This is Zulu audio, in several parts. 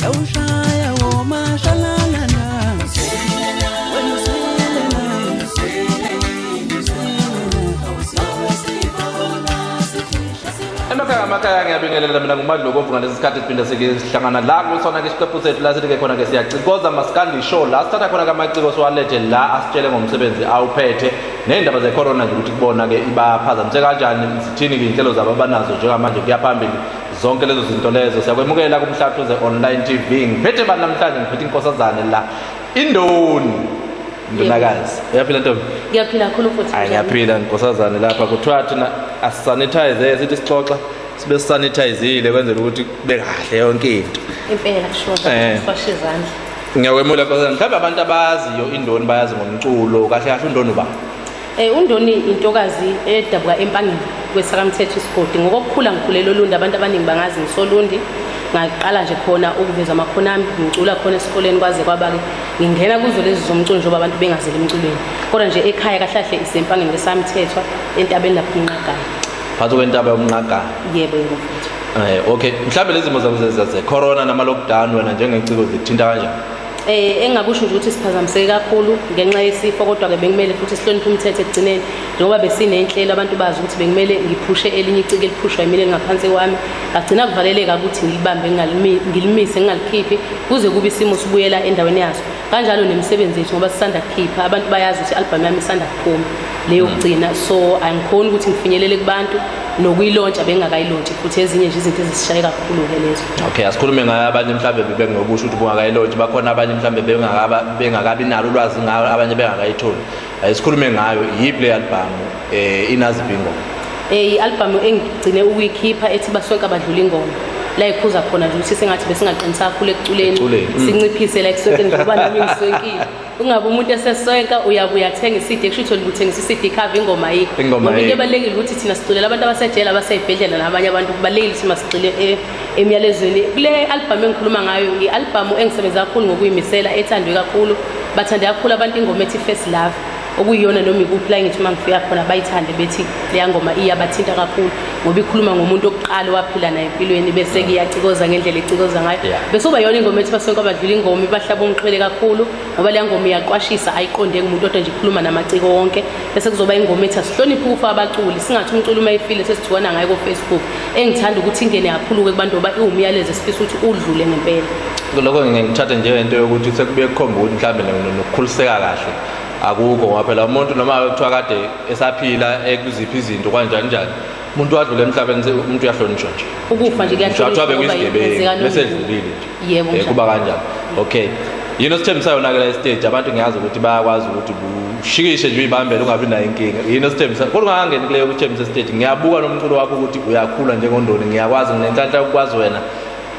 Sawushaya womashalalana Emakhaya ngiyabingelela mina nguMadlo Kovu ngalesi sikhathi siphinde sihlangana la kusona ke isiqephu sethu la sithi ke khona ke siyacikoza maskandi show la sithatha khona kamaciko siwalethe la asitshele ngomsebenzi awuphethe nendaba zecorona nje ukuthi kubona ke ibaphazamise kanjani sithini ke inhlelo zabo abanazo njengamanje kuyaphambili zonke lezo zinto lezo siyakwemukela kumhlaba ze online TV ngiphethe bani namhlanje ngiphethe inkosazane la Ndonakazi uyaphila ntombi Ngiyaphila kakhulu futhi ngiyaphila nkosazane lapha kuthiwa thina asisanitize sithi sixoxa sibe sanitizile kwenzela ukuthi kube kahle yonke into impela kusho fashe izandla ngiyakwemula nkosazane mhlawumbe abantu abaziyo indoni bayazi ngomculo kahle kahle undoni uba uNdoni intokazi edabuka empangeni kwesakamthetho isigodi ngokukhula ngikhulelo Lundi abantu abaningi bangazi ngisolundi ngaqala nje khona ukuveza amakhono ami ngicula khona esikoleni kwaze kwaba-ke ngingena kuzo lezi zomculo njengoba abantu bengazeli emculweni kodwa nje ekhaya kahle kahle isempangeni kwesamthethwa entabeni lapho inqagala phansi kwentaba yomnqagala yebo mfowethu okay mhlawumbe lezi zimo ze corona nama lockdown wena njengeciko zikuthinta kanjani engakusho nje ukuthi siphazamiseke kakhulu ngenxa yesifo kodwa ke bengimele futhi sihloniphe umthetho ekugcineni njengoba besinenhlelo abantu bazi ukuthi bengimele ngiphushe elinye iciko eliphushwa yimile ngaphansi kwami agcina kuvaleleka ukuthi ngilibambe ngilimise ngingalikhiphi kuze kube isimo sibuyela endaweni yaso kanjalo nemisebenzi yethu ngoba sisanda kukhipha abantu bayazi ukuthi album yami isanda kuphuma leyo kugcina so angikhoni ukuthi ngifinyelele kubantu nokuyilontsha bengakayilontshe futhi ezinye nje izinto ezisishaye kakhulu ke lezo okay asikhulume ngayo abanye mhlawumbe benginokusho ukuthi bungakayilontshe bakhona abanye mhlawumbe bengakabi nalo ulwazi ngayo abanye bengakayitholi ayisikhulume ngayo yipi le album inaziphi ingoma i-album engigcine ukuyikhipha ethi basonke abadlula ingoma la ikhuza khona nje ukuthi sengathi besingaqinisa kakhulu ekuculeni sinciphise la ekusonkeni ngoba nami ngisonkile ungabe umuntu esesonka uyabuya thenga isidi ekusho ukuthi uthengisa isidi cover ingoma yikho ngoba into ebalekile ukuthi thina siculela abantu abasejela abaseyibhedlela nabanye abantu kubalekile ukuthi masicile emyalezweni kule album engikhuluma ngayo i-album engisebenza kakhulu ngokuyimisela ethandwe kakhulu bathanda kakhulu abantu ingoma ethi First Love okuyiyona noma ikuphi la ngithi mangifika khona bayithande bethi leya ngoma iyabathinta kakhulu ngoba ikhuluma ngomuntu oqala waphila naye empilweni bese kuyacikoza ngendlela ecikoza ngayo bese uba yona ingoma ethi basonke abadlula ingoma ibahlaba ungiqhele kakhulu ngoba leya ngoma iyaqwashisa ayiqonde kumuntu odwa nje ikhuluma namaciko wonke bese kuzoba ingoma ethi asihloniphe ukufa abaculi singathi umculo uma ifile sesithiwana ngayo ku Facebook engithanda ukuthi ingene kakhulu kubantu ngoba iwumyalezo sifisa ukuthi udlule ngempela lokho ngingithatha njengento yokuthi sekubuye kukhomba ukuthi mhlawumbe nokukhuliseka kahle akukho ngoba phela umuntu noma kuthiwa kade esaphila ekuziphi izinto kanjani njani umuntu wadlula emhlabeni umuntu uyahlonishwa nje ukufa nje kuyahlonishwa bese edlulile nje yebo kuba kanjani okay yini osithembisayo na la stage abantu ngiyazi ukuthi bayakwazi ukuthi ushikishe nje uyibambele ungabi nayo inkinga yini osithembisayo kodwa ungangeni kuleyo kuthembisa stage ngiyabuka nomculo wakho ukuthi uyakhula njengondoni ngiyakwazi nginenhlanhla ukwazi wena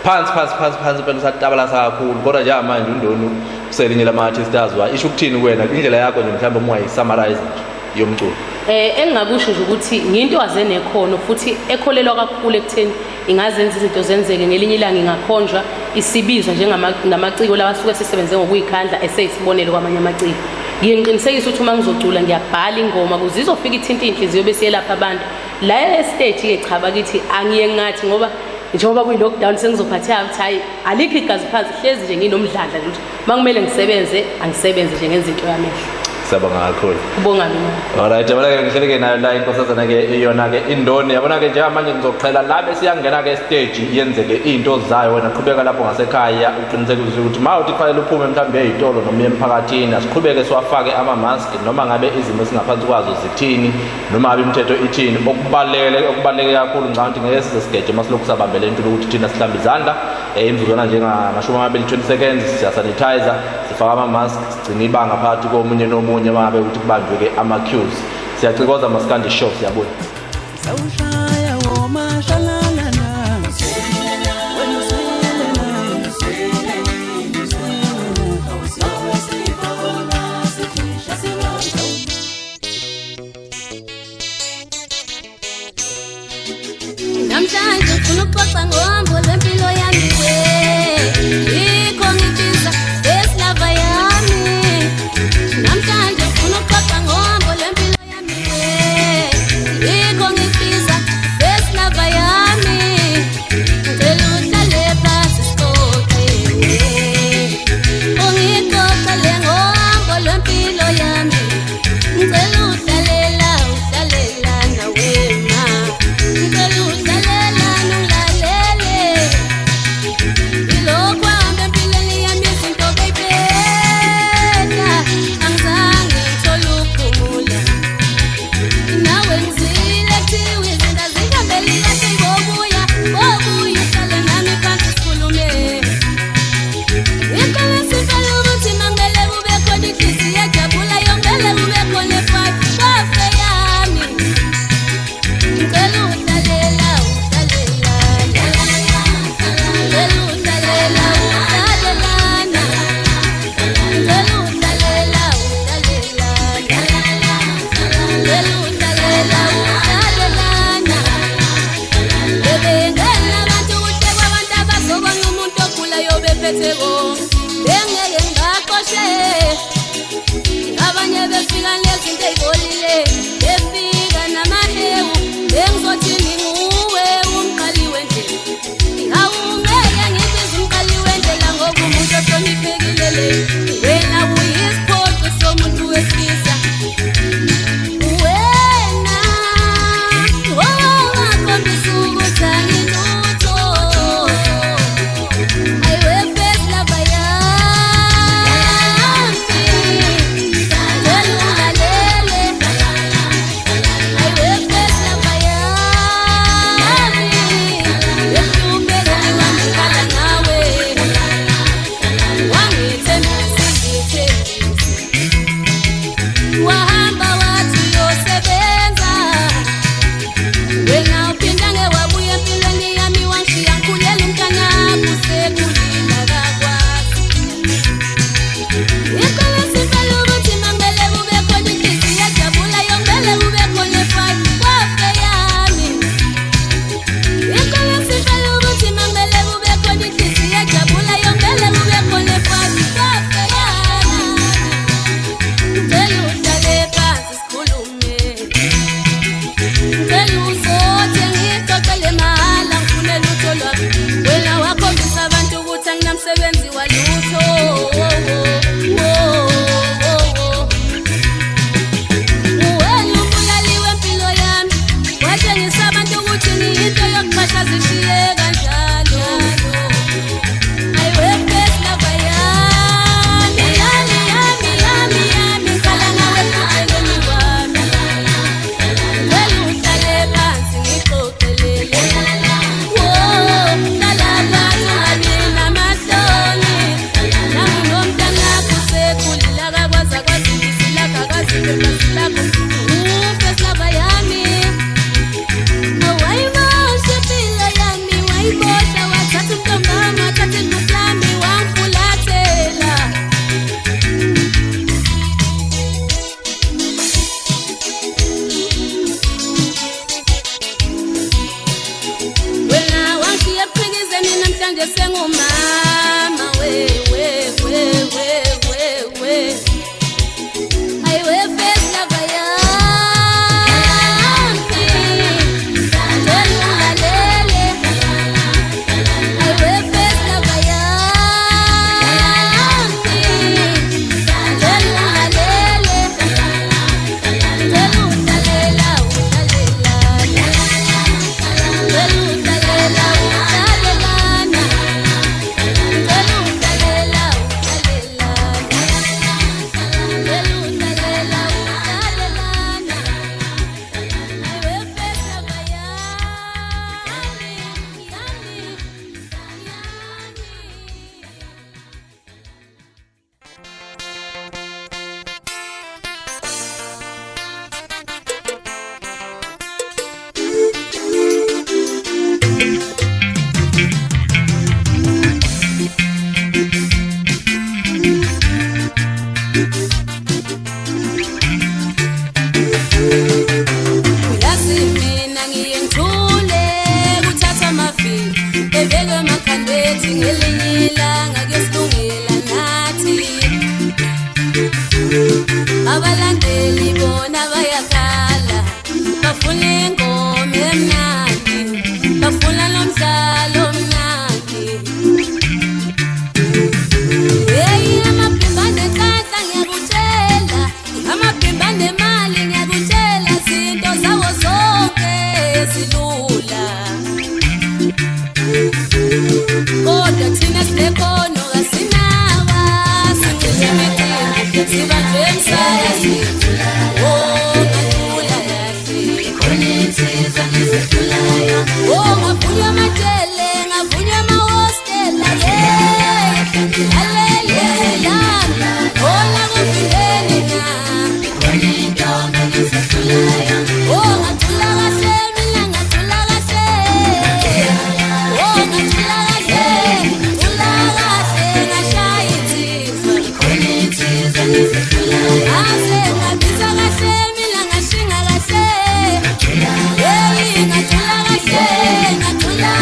phansi phela usatabala kakhulu kodwa nje manje undoni uselinye lama-artist azwa isho ukuthini kuwena indlela yakho nje mhlawumbe uma uyisummarize nje yomculo engingakusho nje ukuthi ngiyinto azenekhono futhi ekholelwa kakhulu ekutheni ingazenza izinto zenzeke ngelinye ilanga ingakhonjwa isibizwa njengamaciko lawa asuke sisebenze ngokuyikhandla eseyisibonelo kwamanye amaciko ngiqinisekisa ukuthi uma ngizocula ngiyabhala ingoma kuze izofika ithinta inhliziyo bese yelapha abantu la stage ke cha bakithi angiye ngathi ngoba njengoba kuyi-lockdown sengizophatheka ukuthi hayi alikho igazi phansi hlezi nje nginomdlandla ukuthi uma kumele ngisebenze angisebenze nje ngenza into yamehlo siyabonga kakhulu ubonga mina alright yabona-ke ngihleleke nayo la inkosazana-ke iyona-ke indoni yabona-ke njengamanje ngizoqhela la besiyangena-ke stage yenzeke iy'nto zayo wena qhubeka lapho ngasekhaya uqinisekise ukuthi ma uthi kufanele uphume mhlawumbe ey'tolo noma emphakathini asiqhubeke siwafake ama-mask noma ngabe izimo esingaphansi kwazo zithini noma ngabe imithetho ithini okubaluleke kakhulu ngicabanga ukuthi ngeke size sigeje uma silokhu sabambele into ukuthi thina sihlambe izandla imzuzwana njengamashumi 20 seconds siyasanitizer sifaka ama-mask sigcina ibanga phakathi komunye nomunye mangabe ukuthi kubanjwe-ke ama-cues siyacikoza maskandi show siyabona Sawushaya womashalalana namhlanje ufuna ukuxoxa ngohambo lwempilo yami yikho ngifisa esilava yami namhlanje ufuna ukuxoxa ngohambo lwempilo yami yikho ngifisa esilava yami ngiphethe bonke bengeke ngaqoshe abanye befika nezinto ezibolile befika namahewu bengizothi nguwe umqali wendlela awungeke ngibize umqali wendlela ngoba umuntu ohloniphekile wena uyisiphoqi somuntu wesilisa wena owakhombisa ukuthi angilutho ayiwe first lover yami ulalele ayiwe first lover yami yehluphele wangikhala nawe wangithembisa wahamba wathi uyosebenza wena uphinda ngewabuya empilweni yami wangishiya ngikhulela umntanakho usekhulile akakwazi ikole sifela ukuthi mangele kube khona inhliziyo ejabula yongele kube khona efazi kwafe yami ikole sifela ukuthi mangele kube khona inhliziyo ejabula yongele kube khona efazi kwafe yami ngicela uhlale phansi sikhulume ngicela uzothe ngixoxele mahhala ngifune lutho lwami wena wakhombisa abantu ukuthi anginamsebenzi walutho wena umbulali wempilo yami watshengisa abantu ukuthi ngiyinto yokuxhasha zishiye kanjalo ayiwe first lover yami yami yami yami yami ngikhala nawe empilweni kwami ngicela uhlale phansi ngixoxelele hlala phansi ungabi namahloni nami nomntanakho usekhulile akakwazi akwazibisi lakho akazibe basi lakho first lover yami wayimosha impilo yami wayimosha wathatha umntombami wathatha iqhubu lami wangifulathela wena wangishiya ebuqhikizeni namhlanje sengumama we ayiwe first lover yami ngicela ungilalele ayiwe first lover yami ngicela ungilalele ngicela uhlalela uyazi mina ngiye ngithule kuthatha amavili ebeke emakhandethi ngelinye ilanga kuyosilungela nathi abalandeli bona bayakhala bafuna ingoma emnandi bafuna nomdlalo omnandi hey amaphimbane enhlanhla ngiyakutshela amaphimbane emali ngiyakutshela zinto zawo zonke ezilula kodwa thina sinekhono kasinawa singcile imicimbi sibanjwe emsakazini ngathula kahle khona insizwa ngizethulayo ngavunywa amatshele ngavunywa amahostela alelela khona kuvindeni na khona intombi ngizethulayo ngathula kahle mina ngathula kahle ngathula kahle ngashaya insizwa khona insizwa ngizethulayo ase ngabiza kahle mina ngashinga kahle ngathula kahle ngathula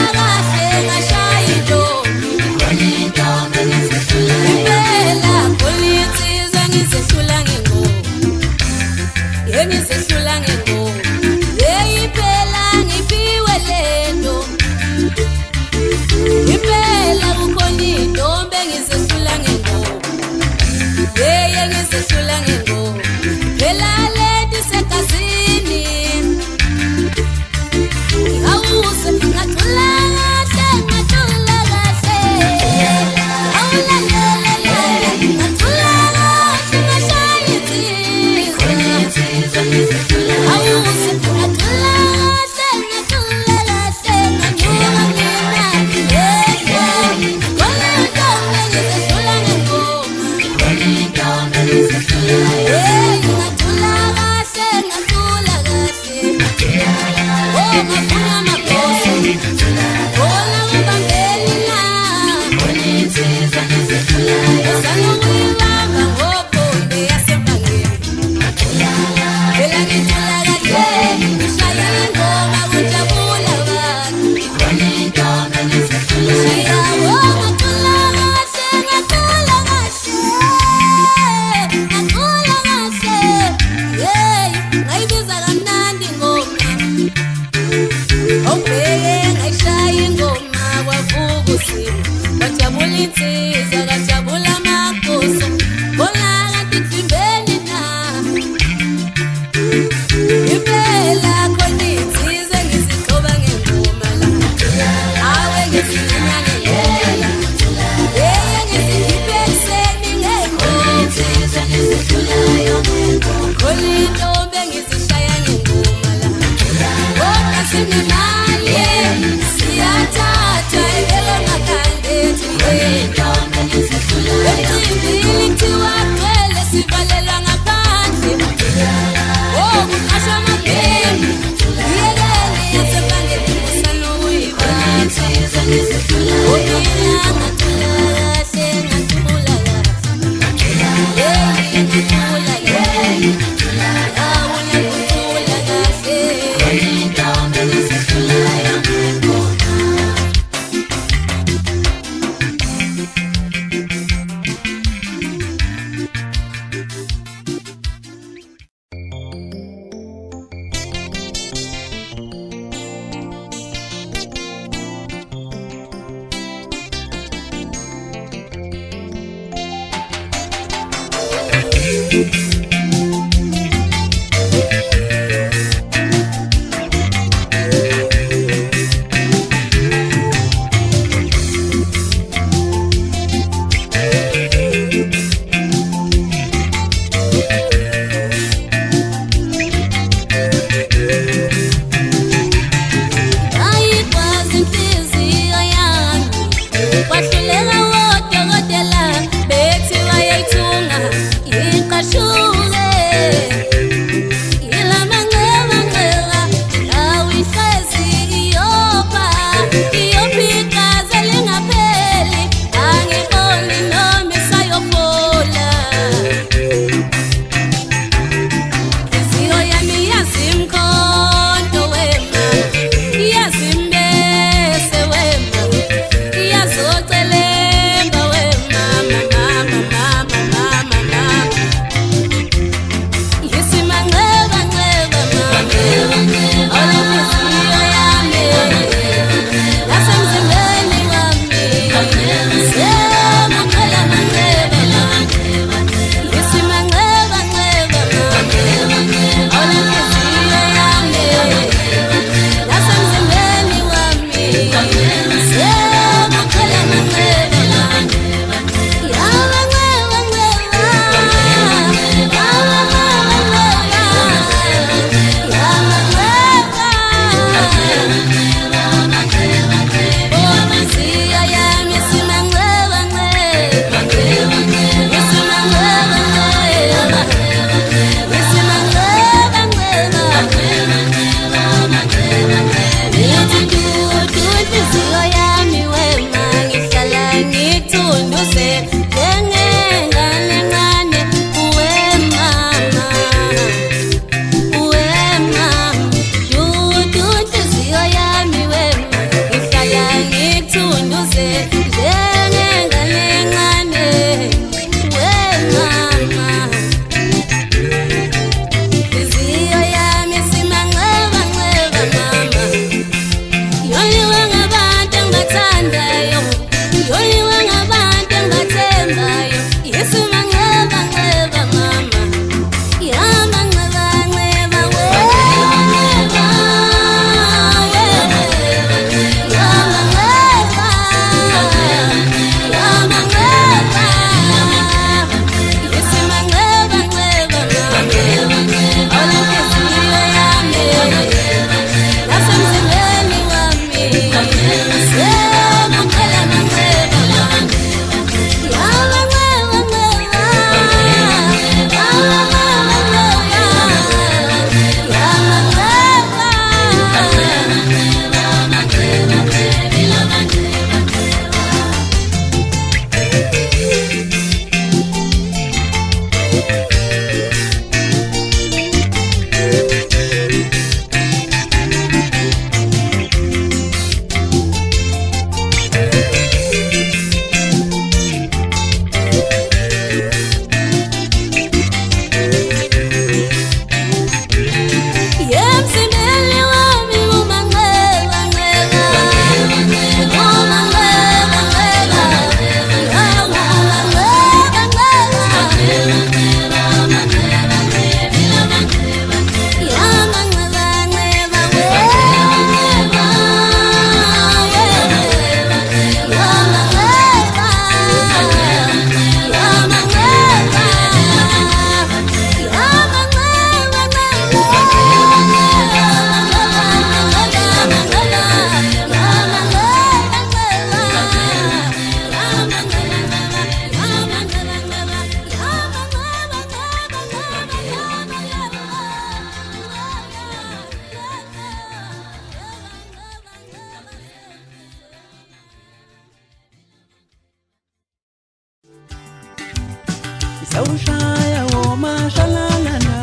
sawushaya womashalalana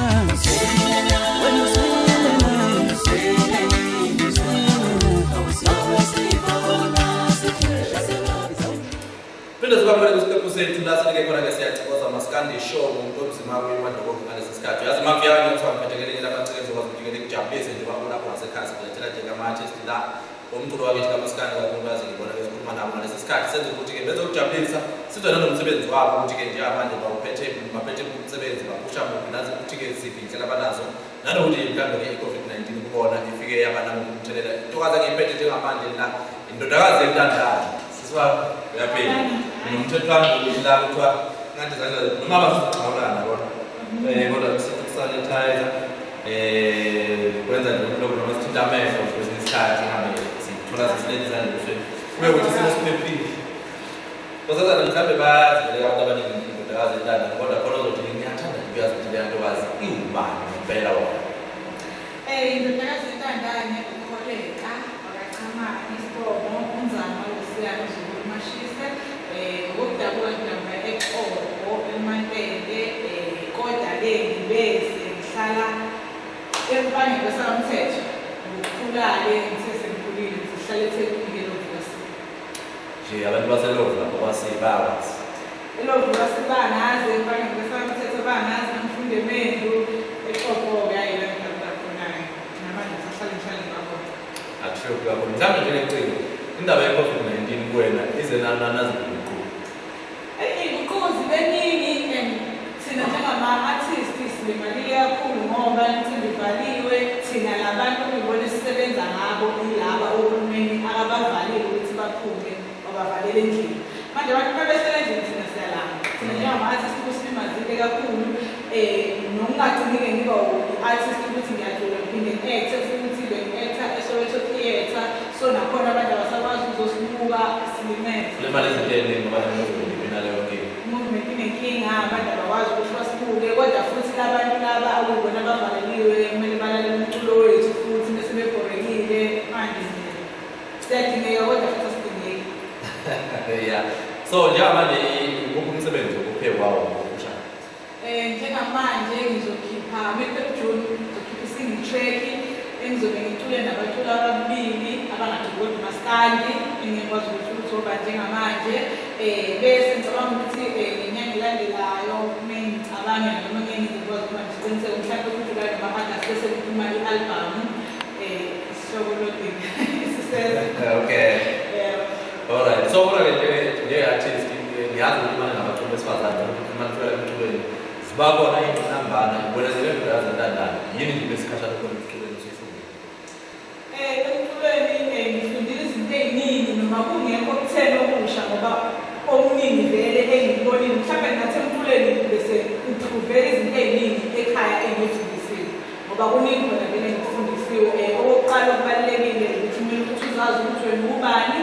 wena phinde sikwamukele kusiqephu sethu la sinike khona ke siyacikoza masikande show ngomzima wemandla ngalesi sikhathi yazi mafiyane ukuthi wamphethekelele labancike zokwazi ukuthi ke likujabulise nje babona lapho ngasekhaya sikulethela nje kama-artist la umculo wakithi kamasikande kakhulukazi ngibona ke sikhuluma nabo ngalesi sikhathi senze ukuthi ke bezokujabulisa sizwe nanomsebenzi wabo ukuthi ke njengamanje baphethe umsebenzi bapusha muphi nazi ukuthi ke ziphi indlela abanazo nanokuthi mhlawumbe ke i-COVID-19 kubona ifike yabanako umthelela intokazi engiyiphethe njengamanje la indodakazi entandayo sisiwa uyaphila nomthetho wami la kuthiwa ngathi zange noma abasixhawulana bona kodwa kusanitizer kwenza lokho noma sithinta amehlo kwesinye isikhathi ngabe sithola sisilenzana kuhle kube ukuthi sesiphephile kozazana mhlawumbe bayazivelela abantu abaningi indodakazi entanda kodwa khona uzothi ngiyathanda ngiyazi ukuthi leyanto wazi iwubani ngempela wona indodakazi entandane ukholeka wakachamana isibomo umzama wosiyana zokumashisa ngokudabuka nginamba eqobo eMantende kodwa-ke ngibese ngihlala empangeni wesakamthetho ngokukhula-ke ngisesengikhulile sihlale eThekwini eLovukasini nje abantu baseLovu lapho basibakwazi eLovukasini bangazi empangeni wesakamthetho bangazi namfunde mendlu eqobo-ke ayila ngidabulakhona-ke namanje sihlale ngihlale ngibabona akusho kakhulu mhlawumbe njengecingo indaba ye-COVID-19 kuwena ize nanaziguquko iy'nguquko zibeningi and thina njengama-artist silimalile kakhulu ngoba imicimbi ivaliwe thina labantu okuyibona esisebenza ngabo ilaba ohulumeni akabavaliwe ukuthi baphume babavalele endlini manje abantu babesele endlini thina siyalanga thina njengama-artist kusilimazile kakhulu nokungagcini-ke ngiba i-artist ukuthi ngiyacula ngiphinde ngi-acthe futhi bengi-actha eSoweto Theatre so nakhona abantu abasakwazi ukuzosibuka silimele kulemali ezinto eningi abantu naleyo nkinga movement inenkinga abantu abakwazi ukuthi basibuke kodwa futhi labantu laba akuyibona abavaleliwe kumele balalele umculo wethu futhi bese bebhorekile manje siyadingeka kodwa futhi asidingeki ya so njengamanje ukuphi umsebenzi wokuphekwawo ngokusha njengamanje ngizokhipha mid-June ngizokhipha i-single track engizobe ngicule nabaculi ababili abangaculi kodwa umaskandi engikwazi ukuthi uthoba njengamanje bese ngicabanga ukuthi ngenyanga elandelayo mengicabange noma ngengizokwazi ukuba ngiqiniseke mhlawumbe ukuthi ulayo nama-August bese ngiphuma i-album isihloko lodinga isiseza okay alright so kodwa-ke njenge-artist ngiyazi ukuthi imane nabaculi besifazane ukuthi imane fela emculweni zibakhona iy'nambana ibona zilendodakazi entandane yini nje besikhashana khona emculweni usuyifundile emculweni ngifundile izinto ey'ningi noma kungekho kuthena okusha ngoba okuningi vele engikubonile mhlawumbe ngathi emculweni bese ngipruvele izinto ey'ningi ekhaya engiyifundisiwe ngoba kuningi khona vele ngikufundisiwe okokuqala okubalulekile ukuthi kumele ukuthi uzazi ukuthi wena ubani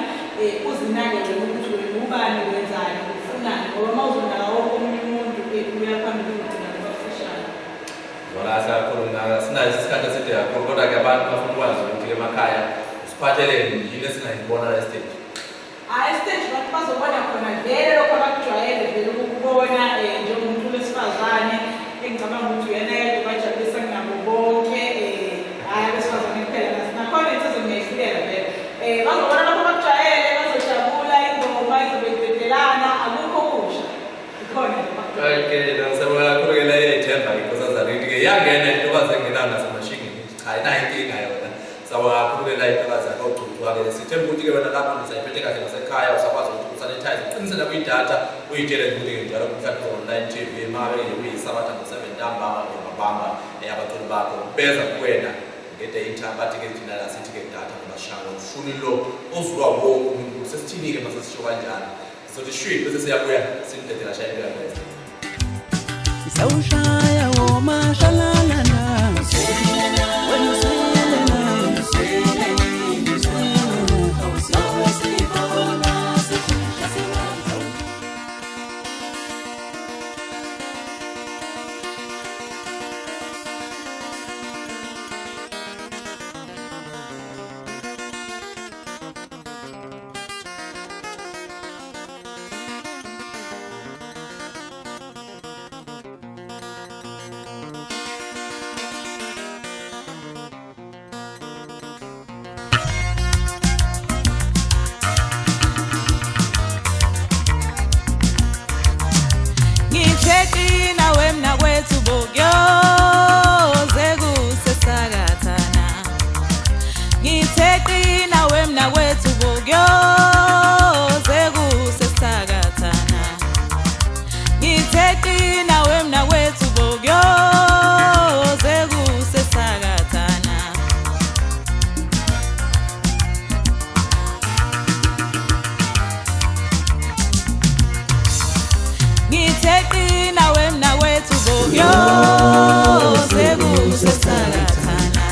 uzinake wena ukuthi wena ubani wenzani ufunani ngoba uma uzonaka wonke omunye umuntu uyaphambili ugcina kubafishane zona siyakhuluma sinayo isikhathi eside kakhulu kodwa-ke abantu bafuna ukwazi ukuthi emakhaya siphatheleni yini esingayibona la stage stage abantu bazobona khona vele lokho abakujwayele vele ukubona njengomuntu wesifazane engicabanga ukuthi uyena yedwa bajabulisa nabo bonke hhayi abesifazane kuphela nakhona insizwa ngiyayifikela vele bazobona lokho abakujwayele bazojabula ingoma izobededelana akukho kusha ikhona okay nangisabona kakhulu-ke la iyayithemba inkosazane ukuthi-ke yangena intokazi engenayo nasemashingini cha inayo inkinga yona sabona kakhulu-ke la intokazi ogcutshwa-ke sithemba ukuthi-ke wena lapho ngisayiphethe kahle ngasekhaya usakwazi ukuthi usanitize uqinisele kwidatha uyitshele ukuthi-ke njalo mhlawumbe online TV mabe kuyisabatha ngo-7 ntambama uyababamba abaculi bakho beza kuwena ngedata bathi-ke thina la sithi-ke datha ngabashaka ufuni lo ozulwa wonke umuntu sesithini-ke masesisho kanjalo sizothi shwi bese siyabuya simdedela shayela yakweza sawushaya womashalalana wena sesakathana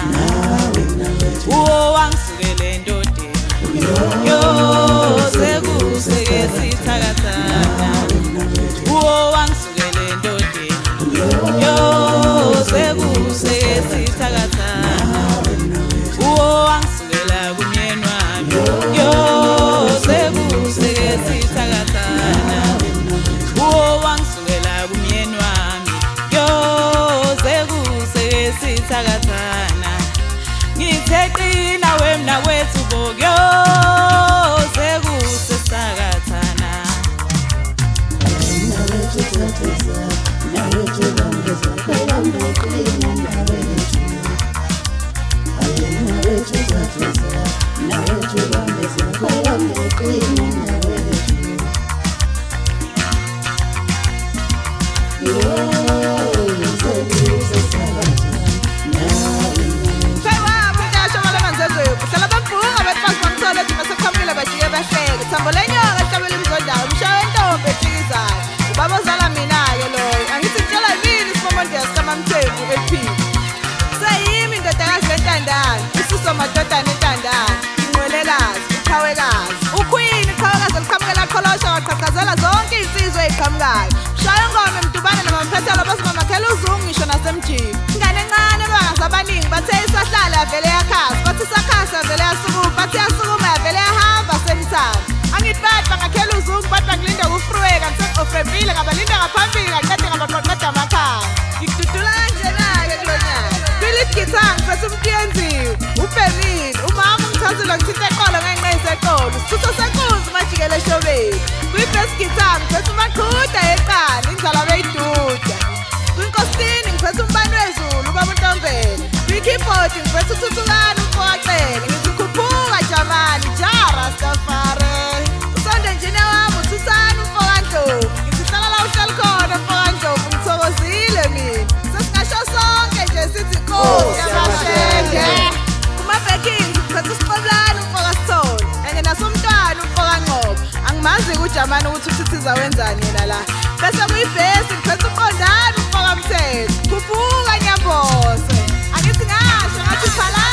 uwo wangisukele endodeni yo sekuseke sithakathana uwo wangisukele endodeni yo sekuseke sithakathana uwo wangisukela kumyeni wami yo sekuseke sithakathana uwo wangisukela kumyeni wami yo sekuseke sithakathana ngithe qina wemna wethu bokyo sekusesakathana babozala mina-ke loyo angithi kutshela yini isimondes kamamthembu ephile seyimi indodakazi lentandane isiso madodana entandane inqwelekazi uqhawekazi ukhwini iqhawekazi eliqhamukela qholosha waqhaqhazela zonke iy'nsizwa ey'qhamukayo shaya ngome mdubane namampethelo basimamakhela uzungu ngisho nasemjini ingane encane ebanga zabaningi bathe isahlala yavele yakhazi bathi isakhasi yavele yasukuma bathi yasukuma yavele yahamba semthamo angithi bathi bangakhela uzungu bathi bangilinda kufruweka ngiseku-ofrempile ngabalinda ngaphambili kaqede ngabaqoqeda amakhaya ngikududula kanjena-ke kulonyaka philip gitang phethe umuntu yenziwe ubhenile umama ungithathile ngithinta eqolo ngenqeyisa eqolo sithutho senkunzi majikele eshobeni kwi-best gitang ngiphethe umaqhuda yeqala indlala beyiduda kwinkosini ngiphethe umbani wezulu ubaba untombele kwi-keyboard ngiphethe uthuthukane umfowacele ngithi khuphuka jamani jarastafare usonde njine wami uthusane umfokandlovu ngizihlala la uhleli khona umfokandlovu ngithokozile mina sesingasho sonke nje sithi nkosi yamashenge kumabhekini ngiphethe usiqoblane umfokasithole enge nasomntwana umfokanqobo angimazi-ke ujamani ukuthi usithiza wenzani yena la bese kuyibhesi ngiphethe uqondane umfokamthetho khuphuka nyambose angithi ngasho ngathi phalaza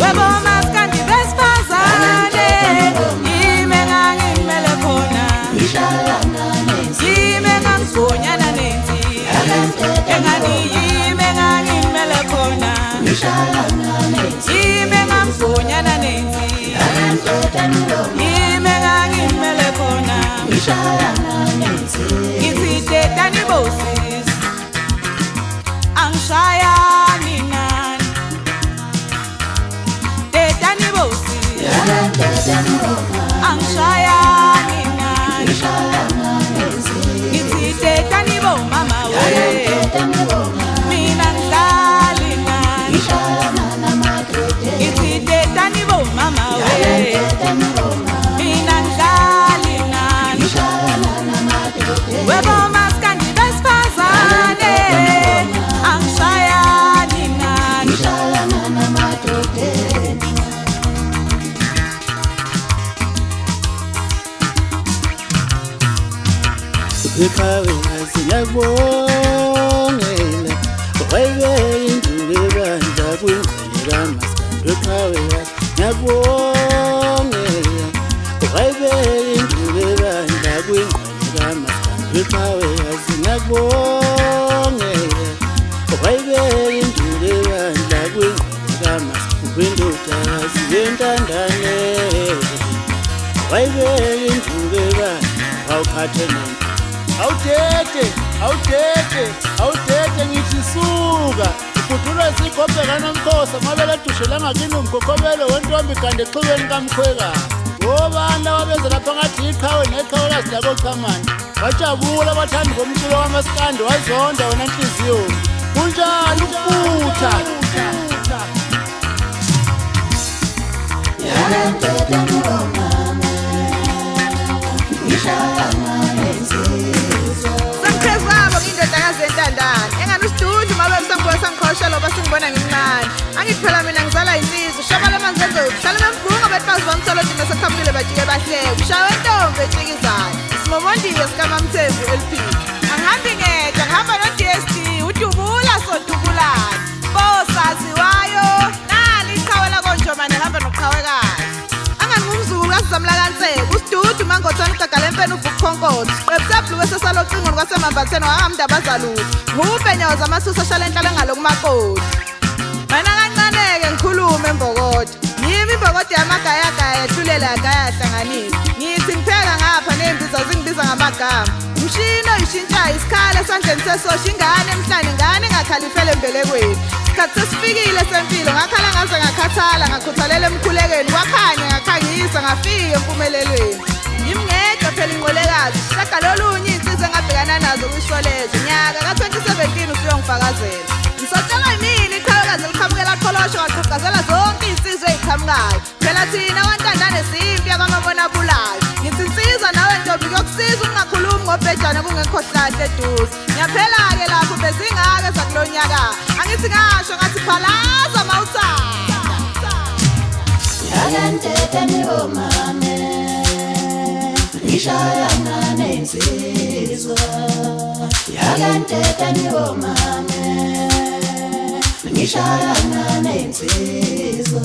Webo maskandi besfazane, ime ngangimele Yime ngamfonyana nenzi Yime ngangimele khona Ngithi tetani bosis Angishaya ninani Tetani bosis Angishaya ninani Ngithi tetani bo mama we Mina ngihlali nani Ngithi tetani bo mama we Mina ngihlali nani Webo maskandi besifazane Angishayani nani Ekhaya siyabongela Webe indule bandla kwingqela maskandi ekhaya siyabongela Webe indule bandla kwingqela maskandi ekhaya siyabongela Webe indule bandla kwingqela maskandi kwindoda siyentandane Webe indule bandla awukhathenene Awutete ngithi suka Ukudula sikhopheka nomkhosa mabele dushela ngakini umgogobelo wentombi kanti exhibeni kamkhwekazi Obani wabeza lapha ngathi iqhawe neqhawe lasidako chamani Bajabula abathandi bomculo wamaskandi wazonda wena nhliziyo Kunjani ukufutha Yalantete ngoma Sangiphezwabo indoda yazentandane engani usidudlu mabe msangibuya sangikhoshela loba singibona ngimncane Angiphela mina ngizala insizwe shabala amanzi enzobu hlala bemgunga betfazi bamtholodima sekhambile bajike bahleke ushawe entombi etshikizayo Simomondiwe sikamamthembu LP Angihambi ngedwa ngihamba no-DST udubula sodubulana Bosaziwayo nali iqhawe lakonjomane ngihamba noqhawekazi Ngumzulu kasizamla kanseke usidudu mangothona igagala empeni uvukukhonkothi webusebhlu besesaloqingweni kwasemambatheni wakamndabazaluthi ngubhenyoza amasusa ashala enhlala engalokumakoti Mina kancaneke ngikhulume embokodo Yimi imbokodo yamagayagaya yethulela yagaya yahlanganisa Ngithi ngipheka ngapha ney'mbiza zingibiza ngamagama Umshini oyishintshayo isikhala esandleni sesosha ingane emhlane ingane engakhalifele embelekweni Isikhathi sesifikile sempilo ngakhala ngaze ngakhathala ngakhuthalela emkhulekweni Kwakhanya ngakhangisa ngafika empumelelweni Yimngedwa phela inqolekazi Hlaka lolunye iy'nsizwa engabhekana nazo kwisholezo Nyaka ka-2017 usuyongifakazela Ngisotshelwa yimini iqhawekazi liqhamukela aqholosho waqhugazela zonke iy'nsizwa ey'qhamukayo Phela thina wantandane simpi yakwamabonabulayo Ngithi nsizwa nawe ntombi kuyokusiza ungakhulumi ngobhejane kungekho hlahle eduze Ngiyaphela-ke lapho bezingake zakulonyaka Angithi ngasho ngathi phalaza mawuthanda Yalantete ngomame Ngishayana nensizwa Yalantete ngomame Ngishayana nensizwa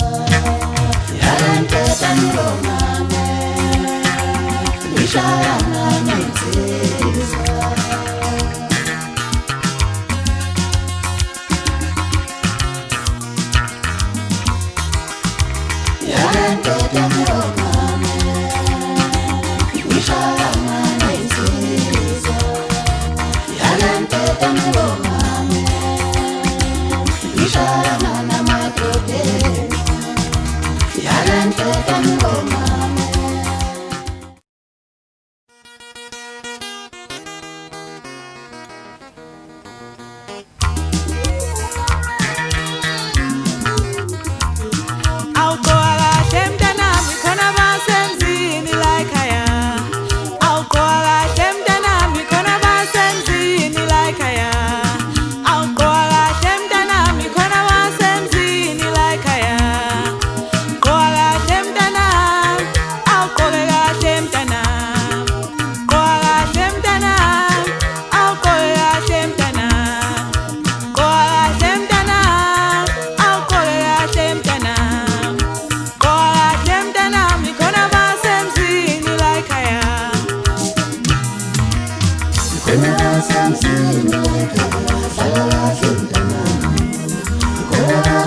Yalantete ngomame Ngishayana nensizwa Yalantete ngomame Ngishayana nensizwa Yalantete ngomame Ngishayana namadodeni Yalantete ngomame Awuqoka kahle mntanami khona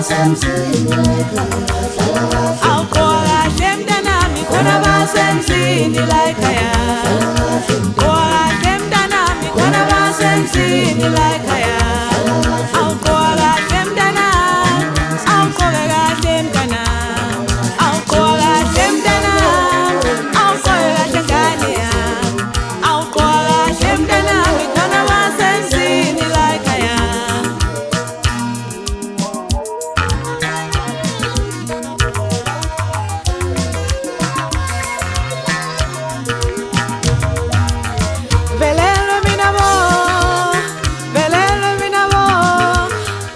basemzini awuqoka kahle mntanami khona basemzini la ekhaya awuqoka kahle mntanami khona basemzini la ekhaya awuqoka kahle mntanami awuqoka kahle mntanami awuqoka kahle mntanami awuqoka kahle ngane yami awuqoka kahle mntanami khona basemzini la ekhaya velelo mina bo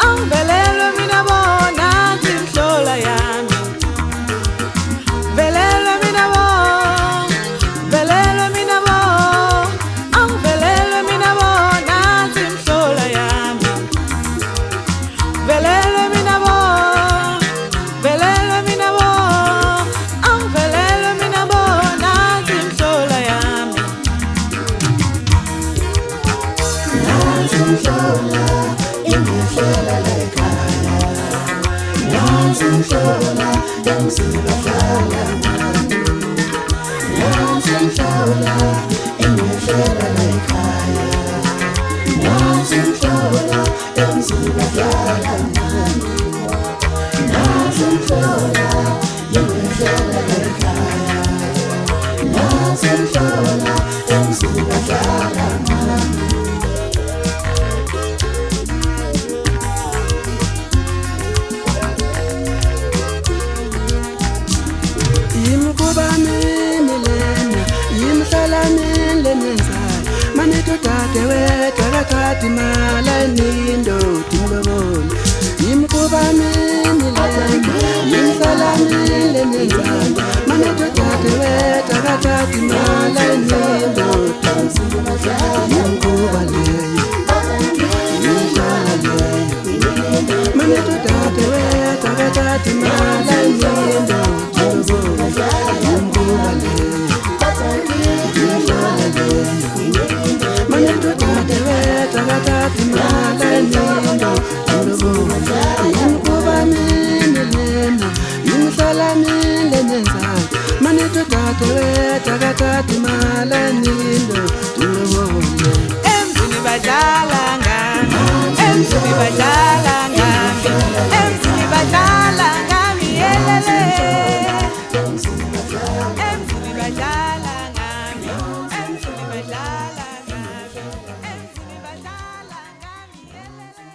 ang velelo mina bo nathi mhlola yami velelo mina bo ang velelo mina bo nathi mhlola yami velelo mina bo ang velelo mina bo nathi mhlola yami Nazimhlola ingihlela lekhaya Nazimhlola emzilafala Nazimhlola ingihlela lekhaya Nazimhlola emzilafala Nazimhlola ingihlela lekhaya Nazimhlola emzilafala Yimkubamini lena, yimhlalamini lenenzayo Manitodade wetakatati malani ndoti mloboni Yimkubamini lena, yimhlalamini lenenzayo Manitodade wetakatati malani ndoti Yimkuba leyo, yimhlala leyo Manitodade wetakatati malani ndoti emzini badlala ngami emzini badlala ngami emzini badlala ngami yelele emzini badlala ngami emzini badlala ngami emzini badlala ngami yelele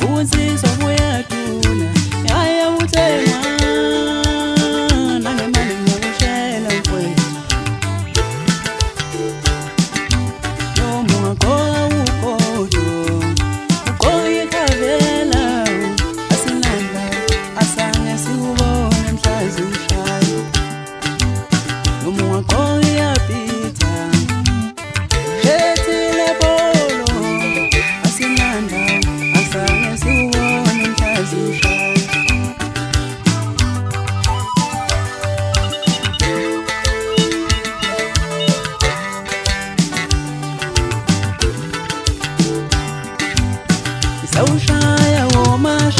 Unsizwa uyaduna yaya uthengwa nangemali ngokushela mfowethu noma ungaqoka ugodo uqoka ikhavela asinanda asange siwubone mhla ziwushayo noma ungaqoka iyapitha shethile bolo asinanda asange siwubone mhla ziwushayo sawushaya womashaya